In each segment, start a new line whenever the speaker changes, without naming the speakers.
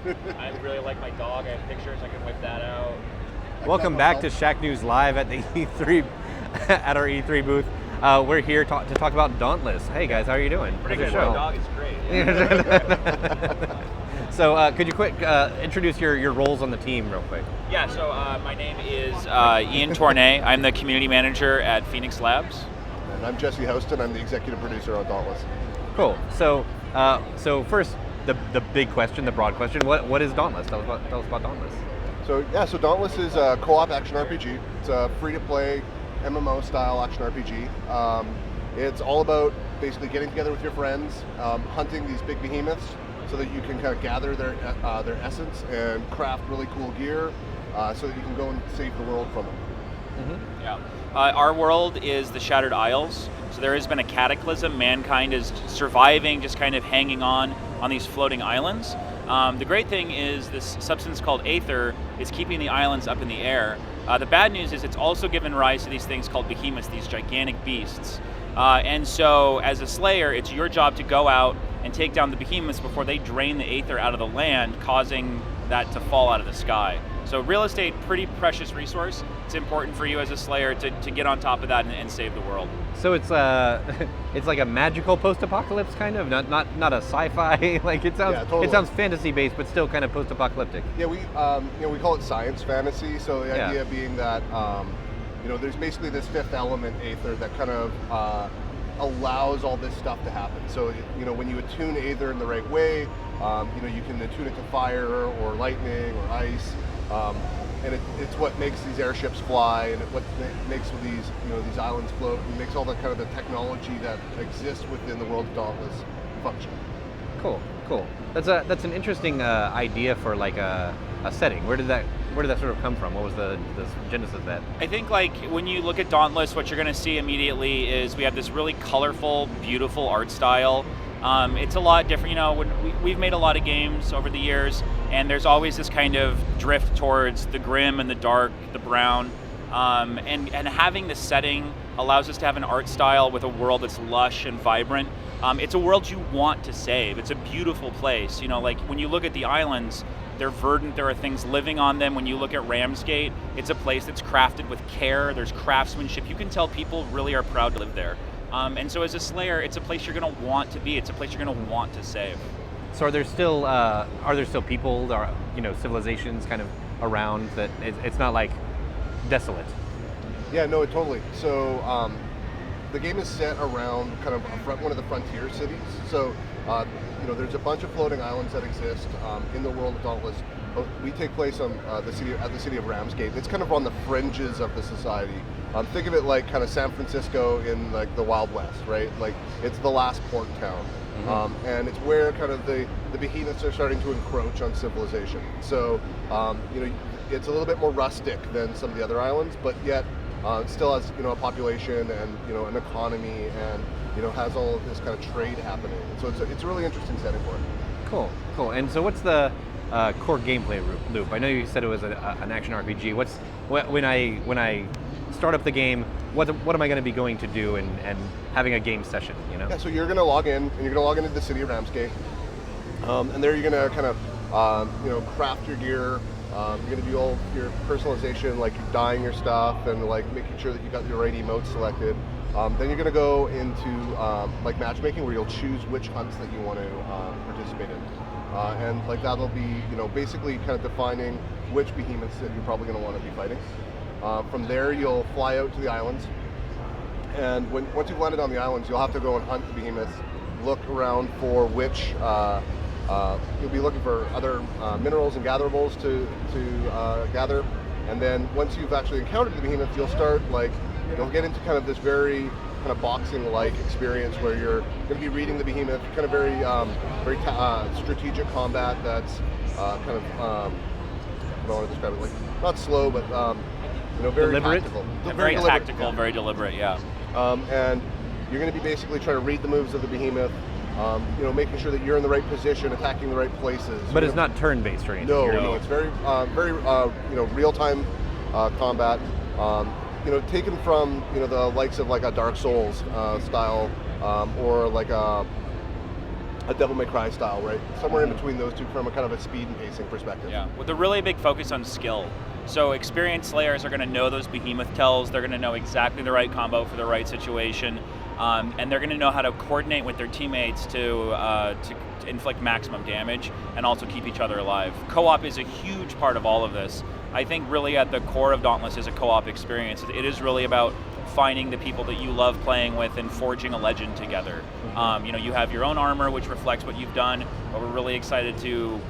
I really like my dog. I have pictures. I can whip that out.
Welcome back to Shacknews Live at the E3, at our E3 booth. We're here to talk about Dauntless. Hey guys, how are you doing?
Pretty
How's
good.
your
My
show?
dog is great.
So could you quick introduce your roles on the team real quick?
Yeah, so my name is Ian Tournay. I'm the community manager at Phoenix Labs.
And I'm Jesse Houston. I'm the executive producer on Dauntless.
Cool. So first, the big question, the broad question, what is Dauntless? Tell us about Dauntless.
So Dauntless is a co-op action RPG. It's a free-to-play MMO style action RPG. It's all about basically getting together with your friends, hunting these big behemoths, so that you can kind of gather their essence and craft really cool gear, so that you can go and save the world from them.
Mm-hmm. Yeah. Our world is the Shattered Isles. So there has been a cataclysm. Mankind is surviving, just kind of hanging on these floating islands. The great thing is this substance called aether is keeping the islands up in the air. The bad news is it's also given rise to these things called behemoths, these gigantic beasts. And so as a slayer, it's your job to go out and take down the behemoths before they drain the aether out of the land, causing that to fall out of the sky. So real estate, pretty precious resource. It's important for you as a slayer to get on top of that and save the world.
So it's it's like a magical post-apocalypse kind of, not a sci-fi. Like it sounds
totally.
It sounds fantasy-based, but still kind of post-apocalyptic.
Yeah, we call it science fantasy. So the idea being that there's basically this fifth element, aether, that kind of allows all this stuff to happen. So when you attune aether in the right way, you can attune it to fire or lightning or ice. And it's what makes these airships fly, and what makes these islands float, and makes all the kind of the technology that exists within the world of Dauntless function.
Cool. That's an interesting idea for like a setting. Where did that sort of come from? What was the genesis of that?
I think like when you look at Dauntless, what you're going to see immediately is we have this really colorful, beautiful art style. It's a lot different, we've made a lot of games over the years, and there's always this kind of drift towards the grim and the dark, the brown, and having the setting allows us to have an art style with a world that's lush and vibrant. It's a world you want to save. It's a beautiful place. Like when you look at the islands, they're verdant, there are things living on them. When you look at Ramsgate, it's a place that's crafted with care, there's craftsmanship. You can tell people really are proud to live there. And so as a slayer, it's a place you're going to want to be. It's a place you're going to want to save.
So are there still people or civilizations kind of around that it's not like desolate?
Yeah, no, totally. So the game is set around kind of one of the frontier cities. So there's a bunch of floating islands that exist in the world of Dauntless. We take place on the city of Ramsgate. It's kind of on the fringes of the society. Think of it like kind of San Francisco in like the Wild West, right? Like it's the last port town. Mm-hmm. And it's where kind of the behemoths are starting to encroach on civilization. So it's a little bit more rustic than some of the other islands, but yet it still has a population and an economy, and has all of this kind of trade happening. So it's a really interesting setting for it.
Cool. And so what's the core gameplay loop? I know you said it was an action RPG. When I start up the game, what am I going to be going to do and having a game session?
Yeah, so you're going to log in, and you're going to log into the city of Ramsgate, and there you're going to kind of craft your gear. You're going to do all your personalization, like dyeing your stuff and like making sure that you got your right emotes selected. Then you're going to go into like matchmaking, where you'll choose which hunts that you want to participate in. And like that'll be basically kind of defining which behemoths that you're probably going to want to be fighting. From there, you'll fly out to the islands, and once you've landed on the islands, you'll have to go and hunt the behemoths. Look around for which you'll be looking for other minerals and gatherables to gather, and then once you've actually encountered the behemoths, you'll get into kind of this very kind of boxing-like experience where you're going to be reading the behemoth, kind of very strategic combat that's kind of I don't want to describe it, like not slow, but very
deliberate?
tactical.
Very
deliberate,
tactical,
yeah.
very deliberate, yeah.
And you're going to be basically trying to read the moves of the behemoth, making sure that you're in the right position, attacking the right places.
But it's not turn-based or anything.
No, it's very real-time combat. Taken from the likes of like a Dark Souls style, or like a a Devil May Cry style, right? Somewhere in between those two from a kind of a speed and pacing perspective.
Yeah, with a really big focus on skill. So experienced slayers are going to know those behemoth tells. They're going to know exactly the right combo for the right situation, and they're going to know how to coordinate with their teammates to inflict maximum damage and also keep each other alive. Co-op is a huge part of all of this. I think really at the core of Dauntless is a co-op experience. It is really about finding the people that you love playing with and forging a legend together. You have your own armor, which reflects what you've done, but we're really excited to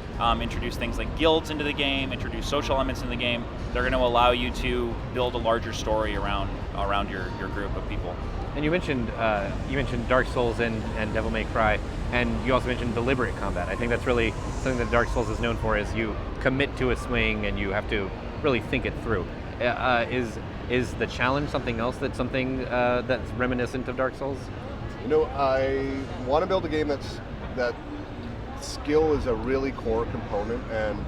introduce things like guilds into the game, introduce social elements in the game. They're going to allow you to build a larger story around your group of people.
And you mentioned Dark Souls and Devil May Cry, and you also mentioned deliberate combat. I think that's really something that Dark Souls is known for, is you commit to a swing and you have to really think it through. Is the challenge something else that's reminiscent of Dark Souls?
I want to build a game that skill is a really core component, and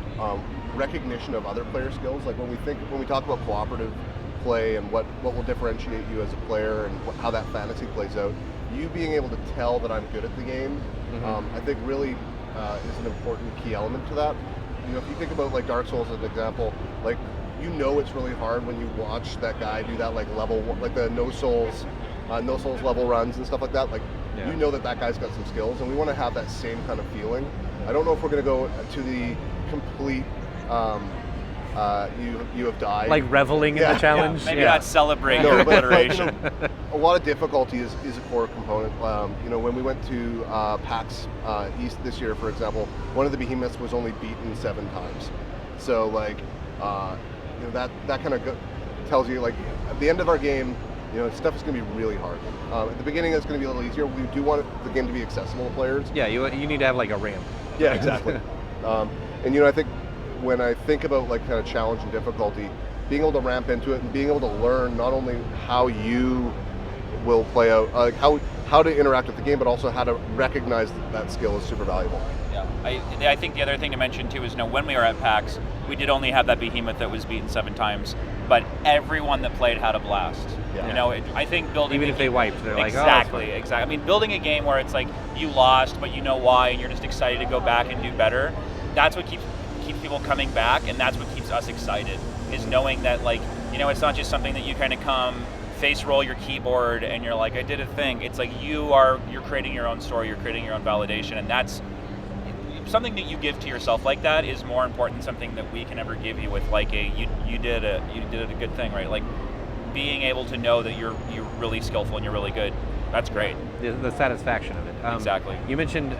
recognition of other player skills. Like when we talk about cooperative play and what will differentiate you as a player and how that fantasy plays out, you being able to tell that I'm good at the game, I think really is an important key element to that. If you think about like Dark Souls as an example, like it's really hard when you watch that guy do that like level one, like the no souls level runs and stuff like that. Like that guy's got some skills, and we want to have that same kind of feeling. I don't know if we're going to go to the complete you have died,
like reveling in the challenge.
Yeah. Maybe not celebrate your obliteration.
A lot of difficulty is a core component. When we went to PAX East this year, for example, one of the behemoths was only beaten 7 times. So that kind of tells you, like, at the end of our game, stuff is going to be really hard. At the beginning, it's going to be a little easier. We do want the game to be accessible to players.
Yeah, you need to have like a ramp.
Yeah, exactly. I think when I think about like kind of challenge and difficulty, being able to ramp into it and being able to learn not only how you will play out, like how to interact with the game, but also how to recognize that skill is super valuable.
Yeah, I think the other thing to mention too is, when we were at PAX, we did only have that behemoth that was beaten 7 times, but everyone that played had a blast.
Yeah.
I think building
even if they wiped, they're
exactly,
like, oh,
exactly. I mean, building a game where it's like you lost, but you know why, and you're just excited to go back and do better. That's what keeps people coming back, and that's what keeps us excited. Is knowing that it's not just something that you kind of come face roll your keyboard and you're like, I did a thing. It's like you're creating your own story, you're creating your own validation, and that's something that you give to yourself like that is more important than something that we can ever give you with like you did a good thing, right? Like being able to know that you're really skillful and you're really good. That's great.
The satisfaction of it.
Exactly.
You mentioned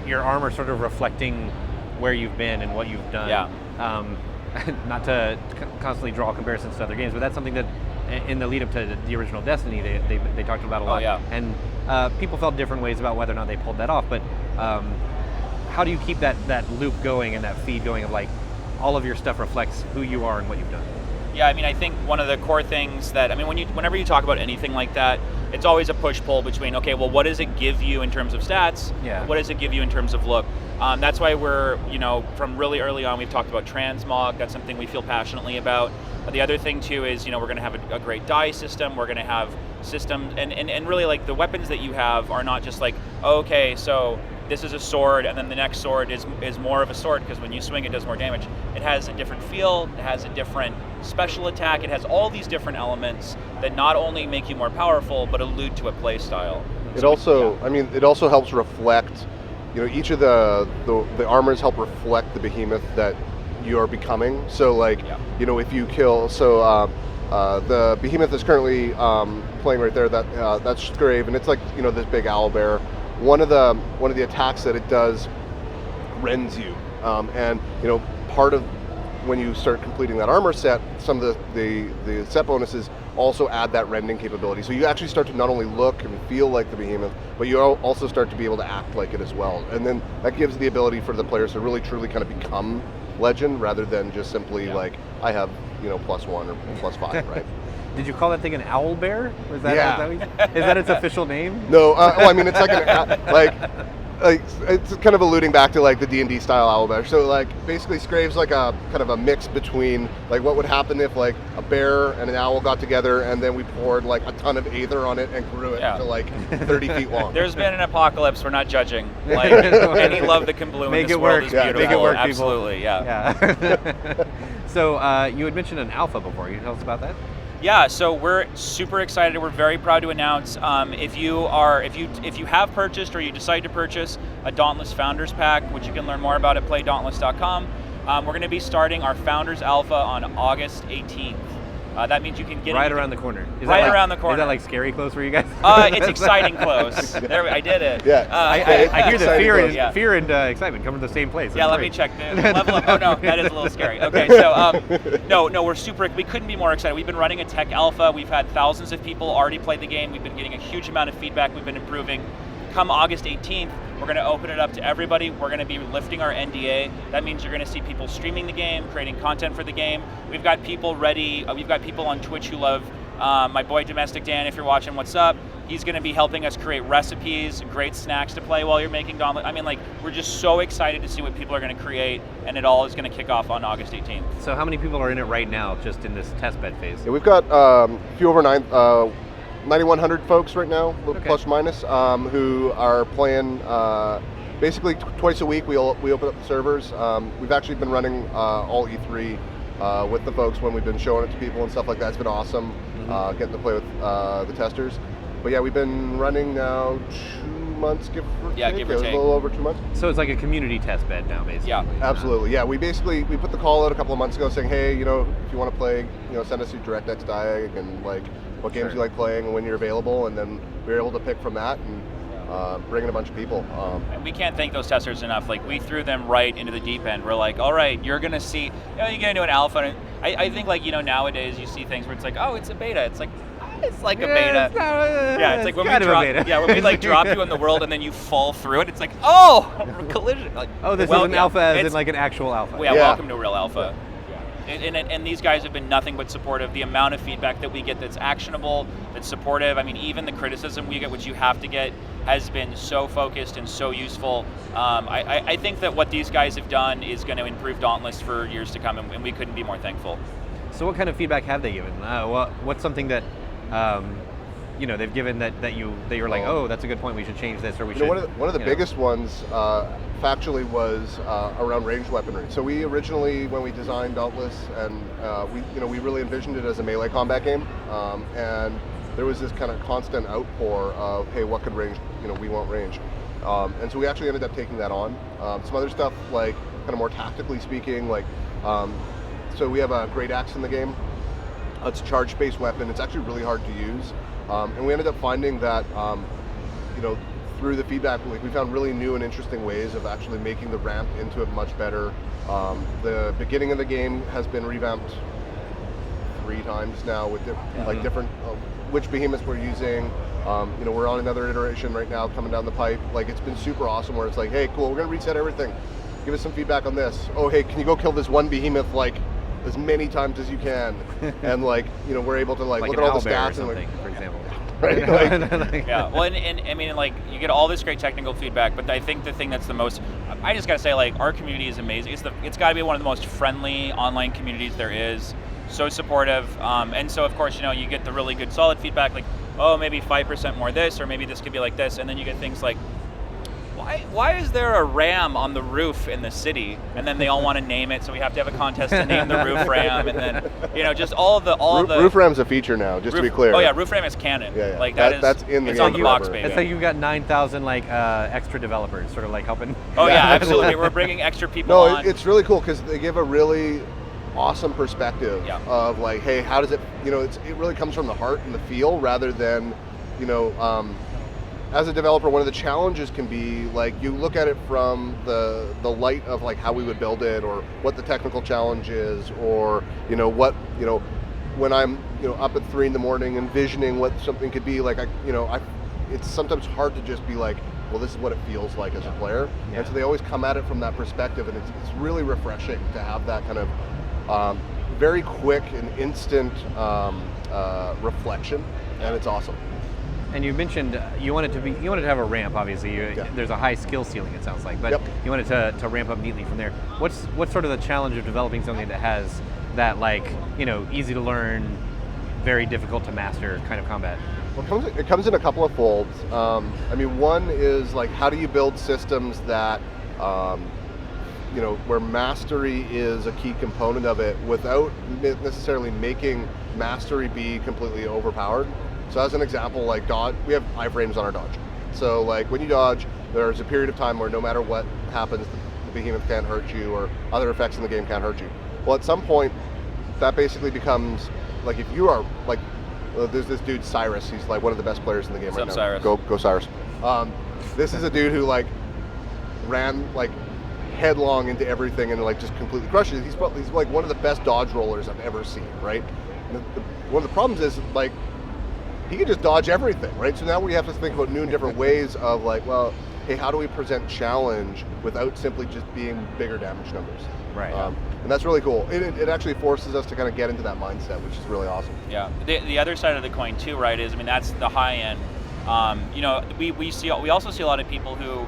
your armor sort of reflecting where you've been and what you've done.
Yeah.
Not to constantly draw comparisons to other games, but that's something that in the lead up to the original Destiny they talked about a lot.
Oh, yeah.
And people felt different ways about whether or not they pulled that off, but how do you keep that loop going and that feed going of like all of your stuff reflects who you are and what you've done?
Yeah, I think one of the core things that, whenever you talk about anything like that, it's always a push-pull between, okay, well, what does it give you in terms of stats?
Yeah.
What does it give you in terms of look? That's why we're, from really early on, we've talked about transmog. That's something we feel passionately about. The other thing, too, is, we're going to have a great die system. We're going to have systems, and really, like, the weapons that you have are not just like, okay, so this is a sword, and then the next sword is more of a sword, because when you swing, it does more damage. It has a different feel, it has a different special attack, it has all these different elements that not only make you more powerful, but allude to a play style.
It also helps reflect, each of the armors help reflect the behemoth that you are becoming. So if you kill, the behemoth is currently playing right there, that's Grave, and it's like, this big owlbear. One of the attacks that it does rends you, and part of when you start completing that armor set, some of the set bonuses also add that rending capability. So you actually start to not only look and feel like the behemoth, but you also start to be able to act like it as well. And then that gives the ability for the players to really truly kind of become legend rather than just simply like I have +1 or +5, right?
Did you call that thing an owl bear? Was that,
yeah.
Is that its official name?
No, it's like like it's kind of alluding back to like the D&D style owlbear. So like basically Scrave's like a kind of a mix between like what would happen if like a bear and an owl got together and then we poured like a ton of Aether on it and grew it to like 30 feet long.
There's been an apocalypse. We're not judging. Like any love that can bloom in this world is beautiful.
Make it work,
absolutely,
people. Yeah. So you had mentioned an alpha before. Can you tell us about that?
Yeah, so we're super excited. We're very proud to announce if you have purchased or you decide to purchase a Dauntless Founders Pack, which you can learn more about at playdauntless.com, we're going to be starting our Founders Alpha on August 18th. That means you can get
right around the corner.
Around the corner.
Is that like scary close for you guys?
It's exciting close. There, I did it.
Yeah.
I hear the fear and excitement come from the same place.
Yeah, let me check. The level up. Oh no, that is a little scary. Okay, so no, we're super. We couldn't be more excited. We've been running a tech alpha. We've had thousands of people already play the game. We've been getting a huge amount of feedback. We've been improving. Come August 18th, we're going to open it up to everybody. We're going to be lifting our NDA. That means you're going to see people streaming the game, creating content for the game. We've got people ready. We've got people on Twitch who love my boy Domestic Dan. If you're watching, what's up? He's going to be helping us create recipes, great snacks to play while you're making Dauntless. I mean, like, we're just so excited to see what people are going to create, and it all is going to kick off on August 18th.
So how many people are in it right now, just in this testbed phase?
Yeah, we've got a few over 9,100 folks right now, plus or minus, who are playing basically twice a week. We open up the servers. We've actually been running all E3 with the folks when we've been showing it to people and stuff like that. It's been awesome getting to play with the testers. But yeah, we've been running now 2 months, give or take.
Give or take.
A little over 2 months.
So it's like a community test bed now, basically.
Yeah,
absolutely. Yeah, we put the call out a couple of months ago saying, hey, if you want to play, send us your DirectX diag and like what games you like playing and when you're available, and then we were able to pick from that and bring in a bunch of people.
And we can't thank those testers enough. Like, we threw them right into the deep end. We're like, all right, you're gonna see, you get into an alpha. And I think like nowadays you see things where it's like, oh, it's a beta. It's like a beta. It's like when we like drop you in the world and then you fall through it. It's like, oh, collision. Like,
this is an alpha, as in like an actual alpha.
Welcome to a real alpha. And these guys have been nothing but supportive. The amount of feedback that we get that's actionable, that's supportive. I mean, even the criticism we get, which you have to get, has been so focused and so useful. I think that what these guys have done is going to improve Dauntless for years to come, and we couldn't be more thankful.
So what kind of feedback have they given? What's something that they've given that you're like, oh, that's a good point, we should change this, or we should.
One of the biggest ones factually was around ranged weaponry. So we originally, when we designed Dauntless, and we really envisioned it as a melee combat game, and there was this kind of constant outpour of, hey, what could range? We want range, and so we actually ended up taking that on. Some other stuff, like kind of more tactically speaking, like so we have a great axe in the game. It's a charge-based weapon. It's actually really hard to use, and we ended up finding that through the feedback, we found really new and interesting ways of actually making the ramp into it much better. The beginning of the game has been revamped 3 times now with different which behemoths we're using. We're on another iteration right now coming down the pipe. Like, it's been super awesome where it's like, hey, cool, we're gonna reset everything. Give us some feedback on this. Oh, hey, can you go kill this one behemoth like as many times as you can? And we're able to look at all the stats and
for example.
Right?
Well, and I mean, you get all this great technical feedback, but I think the thing that's the most, I just gotta say, our community is amazing. It's gotta be one of the most friendly online communities there is. So supportive, and so of course, you get the really good solid feedback, like, oh, maybe 5% more this, or maybe this could be like this, and then you get things like, why is there a ram on the roof in the city? And then they all want to name it, so we have to have a contest to name the roof ram, and then just all the
roof ram's a feature now, just to be clear.
Oh yeah, roof ram is canon.
Yeah.
Like
that's in the
it's
game
on the box, baby.
It's like you've got 9,000 extra developers sort of helping.
Oh yeah, absolutely. We're bringing extra people on.
No, it's really cool because they give a really awesome perspective of hey, how does it, it really comes from the heart and the feel rather than, as a developer, one of the challenges can be you look at it from the light of how we would build it, or what the technical challenge is, or what when I'm up at 3 a.m. envisioning what something could be it's sometimes hard to just be well, this is what it feels like as a player, and so they always come at it from that perspective, and it's really refreshing to have that kind of very quick and instant reflection, and it's awesome.
And you mentioned you wanted to have a ramp. Obviously, there's a high skill ceiling. It sounds like, but you wanted to ramp up neatly from there. What's sort of the challenge of developing something that has that, like, easy to learn, very difficult to master kind of combat?
Well, it comes in a couple of folds. One is like, how do you build systems that where mastery is a key component of it without necessarily making mastery be completely overpowered. So as an example, like dodge, we have iframes on our dodge. So like when you dodge, there's a period of time where no matter what happens, the behemoth can't hurt you or other effects in the game can't hurt you. Well, at some point, that basically becomes, like, if you are, like, there's this dude Cyrus, he's like one of the best players in the game right now.
Cyrus.
Go Cyrus. This is a dude who like ran like headlong into everything and like just completely crushed it. He's like one of the best dodge rollers I've ever seen, right? One of the problems is like he can just dodge everything, right? So now we have to think about new and different ways of like, well, hey, how do we present challenge without simply just being bigger damage numbers?
Right.
And that's really cool. It actually forces us to kind of get into that mindset, which is really awesome.
Yeah. The other side of the coin too, right, is, that's the high end. We also see a lot of people who,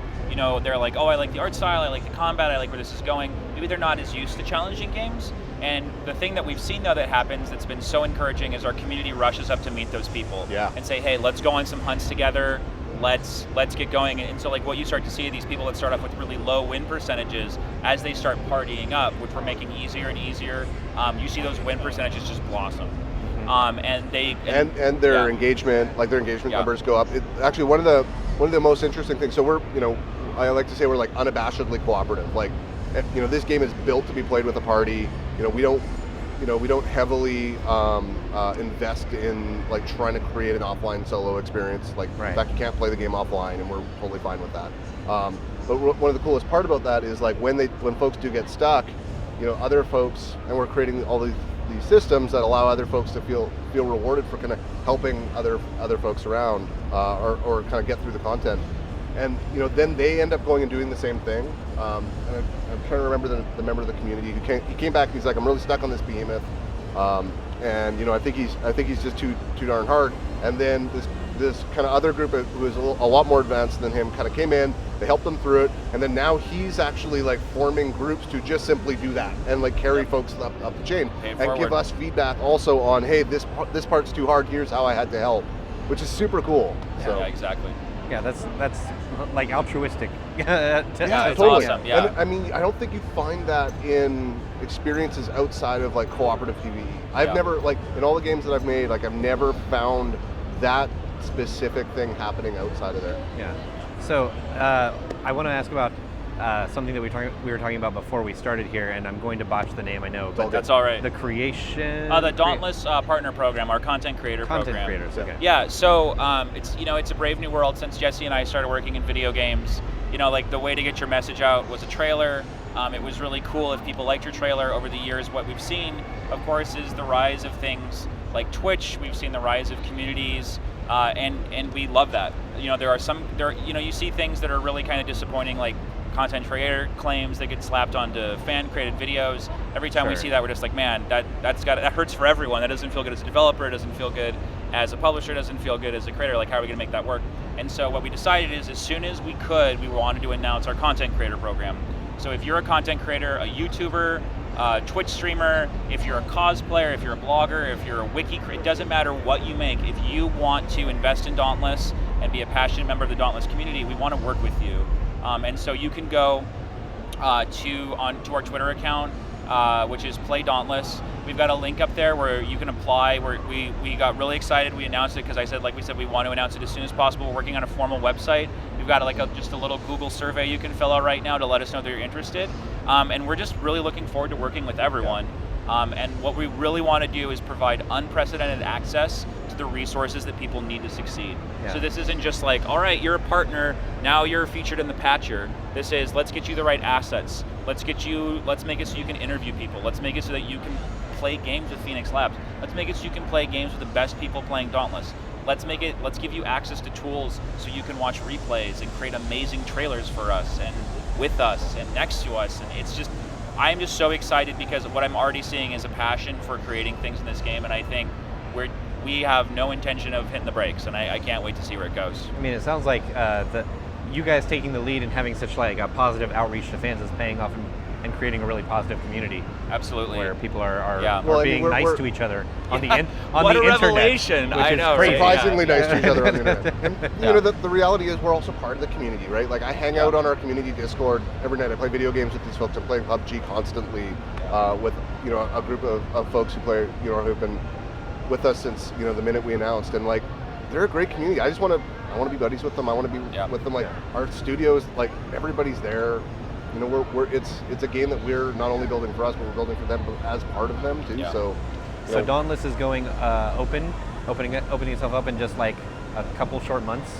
they're like, oh, I like the art style, I like the combat, I like where this is going. Maybe they're not as used to challenging games. And the thing that we've seen, though, that happens that's been so encouraging is our community rushes up to meet those people and say, hey, let's go on some hunts together. Let's get going. And so like what you start to see, these people that start off with really low win percentages, as they start partying up, which we're making easier and easier, you see those win percentages just blossom. And their engagement, numbers go up. Actually, one of the most interesting things. So we're, I like to say we're like unabashedly cooperative. Like, this game is built to be played with a party. We don't heavily invest in like trying to create an offline solo experience. Like, in fact, you can't play the game offline, and we're totally fine with that. But one of the coolest part about that is like when folks do get stuck, other folks, and we're creating all these systems that allow other folks to feel rewarded for kind of helping other folks around or kind of get through the content. And then they end up going and doing the same thing. And I'm trying to remember the member of the community who came back and he's like, I'm really stuck on this behemoth, and I think he's just too darn hard. And then this kind of other group who is a lot more advanced than him kind of came in. They helped him through it, and then now he's actually like forming groups to just simply do that and like carry folks up the chain and give us feedback also on, hey, this part's too hard. Here's how I had to help, which is super cool. Yeah, exactly.
Yeah, that's like altruistic.
Yeah,
totally. Awesome. Yeah.
And I don't think you find that in experiences outside of like cooperative PvE. I've never, like, in all the games that I've made, like I've never found that specific thing happening outside of there.
Yeah. So I want to ask about something that we were talking about before we started here, and I'm going to botch the name, I know.
But that's all right.
The creation...
the Dauntless partner program, our content creator program.
Content creators, okay.
Yeah, so it's a brave new world since Jesse and I started working in video games. Like the way to get your message out was a trailer. It was really cool if people liked your trailer. Over the years, what we've seen, of course, is the rise of things like Twitch. We've seen the rise of communities, and we love that. You see things that are really kind of disappointing, like content creator claims that get slapped onto fan-created videos. Every time we see that, we're just like, man, that hurts for everyone. That doesn't feel good as a developer. It doesn't feel good as a publisher. It doesn't feel good as a creator. Like, how are we going to make that work? And so what we decided is, as soon as we could, we wanted to announce our content creator program. So if you're a content creator, a YouTuber, a Twitch streamer, if you're a cosplayer, if you're a blogger, if you're a wiki creator, it doesn't matter what you make. If you want to invest in Dauntless and be a passionate member of the Dauntless community, we want to work with you. And so you can go to our Twitter account, which is Play Dauntless. We've got a link up there where you can apply. We got really excited. We announced it because we said we want to announce it as soon as possible. We're working on a formal website. We've got just a little Google survey you can fill out right now to let us know that you're interested. And we're just really looking forward to working with everyone. And what we really want to do is provide unprecedented access to the resources that people need to succeed. Yeah. So this isn't just like, all right, you're a partner, now you're featured in the patcher. This is, let's get you the right assets. Let's make it so you can interview people. Let's make it so that you can play games with Phoenix Labs. Let's make it so you can play games with the best people playing Dauntless. Let's give you access to tools so you can watch replays and create amazing trailers for us and with us and next to us. And it's just, I'm just so excited because what I'm already seeing is a passion for creating things in this game, and I think we have no intention of hitting the brakes, and I can't wait to see where it goes.
I mean, it sounds like you guys taking the lead and having such like a positive outreach to fans is paying off and creating a really positive community.
Absolutely.
Where people are
Well, I mean,
being
we're-
nice to each other on the
What
the
a
internet.
revelation.
which
I
is
know,
crazy.
right?
Surprisingly
Yeah.
nice to each other on the internet. And,
Yeah.
the reality is we're also part of the community, right? Like I hang out on our community Discord every night. I play video games with these folks. I'm playing PUBG constantly with a group of folks who play who've been with us since the minute we announced, and like they're a great community. I want to be buddies with them. I want to be with them. Like our studios, like everybody's there. It's a game that we're not only building for us, but we're building for them as part of them too.
Yeah.
So
Dauntless is going opening itself up in just like a couple short months.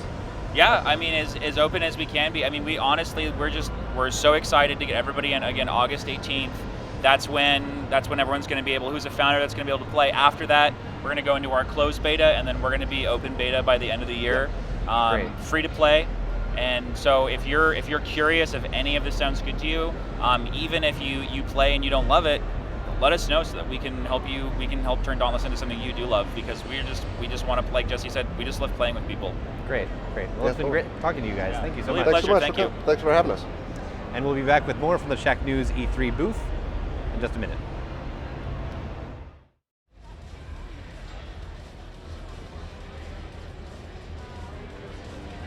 Yeah, I mean, as open as we can be. I mean, we honestly, we're so excited to get everybody in. Again, August 18th. That's when everyone's going to be able. Who's a founder that's going to be able to play. After that, we're going to go into our closed beta, and then we're going to be open beta by the end of the year.
Great.
Free to play. And so if you're curious if any of this sounds good to you, even if you play and you don't love it, let us know so that we can help you. We can help turn Dauntless into something you do love, because we just want to, like Jesse said, we just love playing with people.
Great. Well, it's been great talking to you guys.
Yeah.
Thank you so
Really
much.
thanks so much.
Thank you.
Thanks for having us.
And we'll be back with more from the Shacknews E3 booth in just a minute.